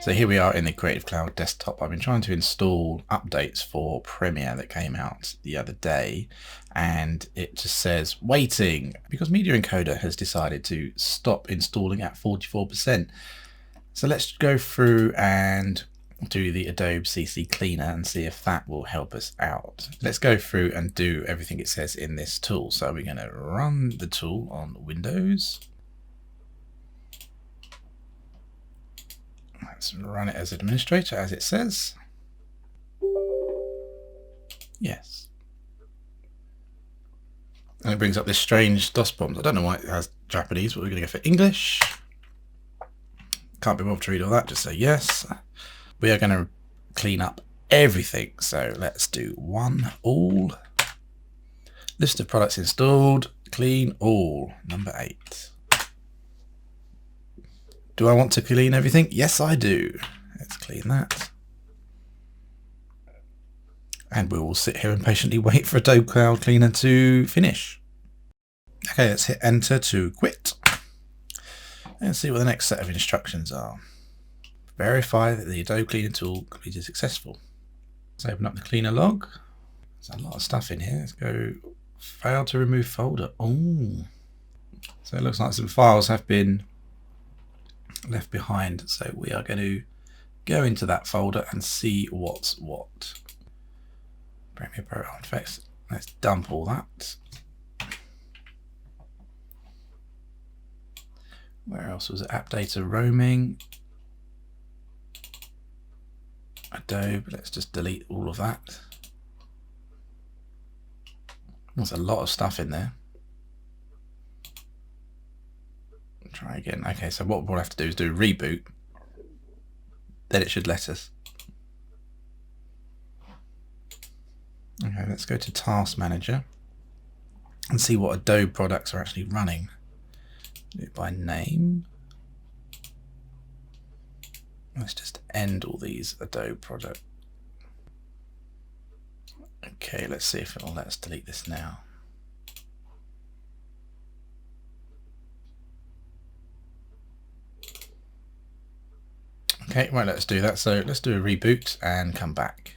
So here we are in the Creative Cloud desktop. I've been trying to install updates for Premiere that came out the other day, and it just says waiting because Media Encoder has decided to stop installing at 44%. So let's go through and do the Adobe CC Cleaner and see if that will help us out. Let's go through and do everything it says in this tool. So we're going to run the tool on Windows. Let's run it as administrator, as it says. Yes. And it brings up this strange DOS prompt. I don't know why it has Japanese, but we're going to go for English. Can't be bothered to read all that, just say yes. We are going to clean up everything. So let's do one all. List of products installed, clean all, number 8. Do I want to clean everything? Yes, I do. Let's clean that. And we will sit here and patiently wait for Adobe Cloud Cleaner to finish. Okay, let's hit enter to quit. And see what the next set of instructions are. Verify that the Adobe Cleaner tool completed successful. Let's open up the cleaner log. There's a lot of stuff in here. Let's go fail to remove folder. Oh, so it looks like some files have been left behind, so we are going to go into that folder and see what's what. Premiere Pro artifacts. Let's dump all that. Where else was it? App data roaming. Adobe. Let's just delete all of that. There's a lot of stuff in there. Try again. Okay, so what we'll have to do is do a reboot. Then it should let us. Okay, let's go to Task Manager and see what Adobe products are actually running. Do it by name. Let's just end all these Adobe products. Okay, let's see if it'll let us delete this now. Okay, right, let's do that. So let's do a reboot and come back.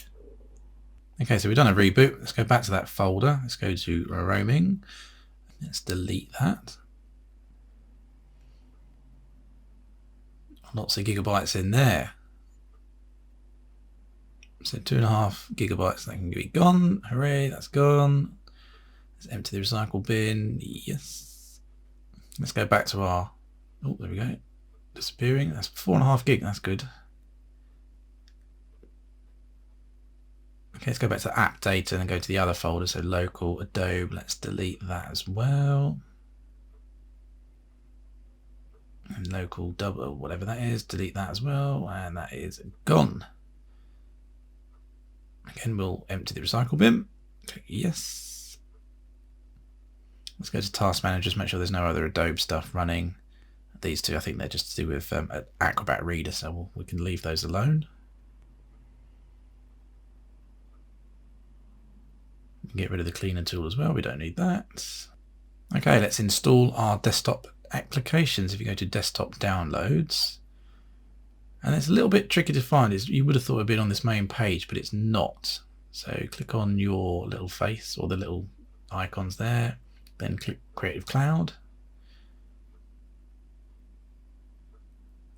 Okay, so we've done a reboot. Let's go back to that folder. Let's go to roaming. Let's delete that. Lots of gigabytes in there. So 2.5 gigabytes that can be gone. Hooray, that's gone. Let's empty the recycle bin. Yes. Let's go back to our, oh, there we go. Disappearing. That's 4.5 gig. That's good. Okay, let's go back to app data and go to the other folder. So local Adobe. Let's delete that as well. And local double, whatever that is, delete that as well. And that is gone. Again, we'll empty the recycle bin. Click yes. Let's go to Task Manager. Just make sure there's no other Adobe stuff running. These two, I think they're just to do with Acrobat Reader, so we can leave those alone. We can get rid of the cleaner tool as well. We don't need that. Okay, let's install our desktop applications. If you go to Desktop Downloads, and it's a little bit tricky to find. You would have thought it would be on this main page, but it's not. So click on your little face or the little icons there, then click Creative Cloud.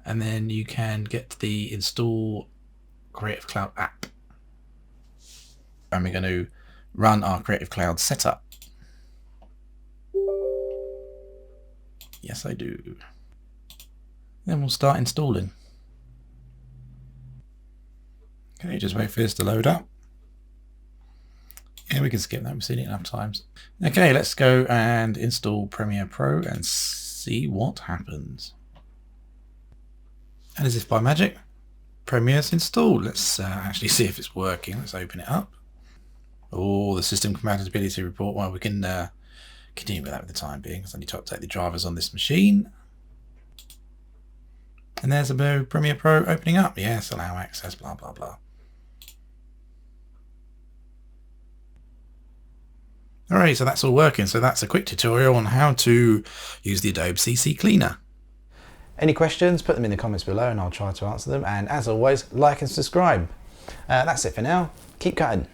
And then you can get the install Creative Cloud app. And we're going to run our Creative Cloud setup. Yes, I do. Then we'll start installing. Okay, just wait for this to load up. Yeah, we can skip that. We've seen it enough times. Okay, let's go and install Premiere Pro and see what happens. And as if by magic, Premiere's installed. Let's actually see if it's working. Let's open it up. Oh, the system compatibility report. Well, we can continue with that for the time being, because I need to update the drivers on this machine. And there's a Premiere Pro opening up. Yes, allow access, blah, blah, blah. Alright, so that's all working. So that's a quick tutorial on how to use the Adobe CC Cleaner. Any questions, put them in the comments below and I'll try to answer them. And as always, like and subscribe. That's it for now. Keep cutting.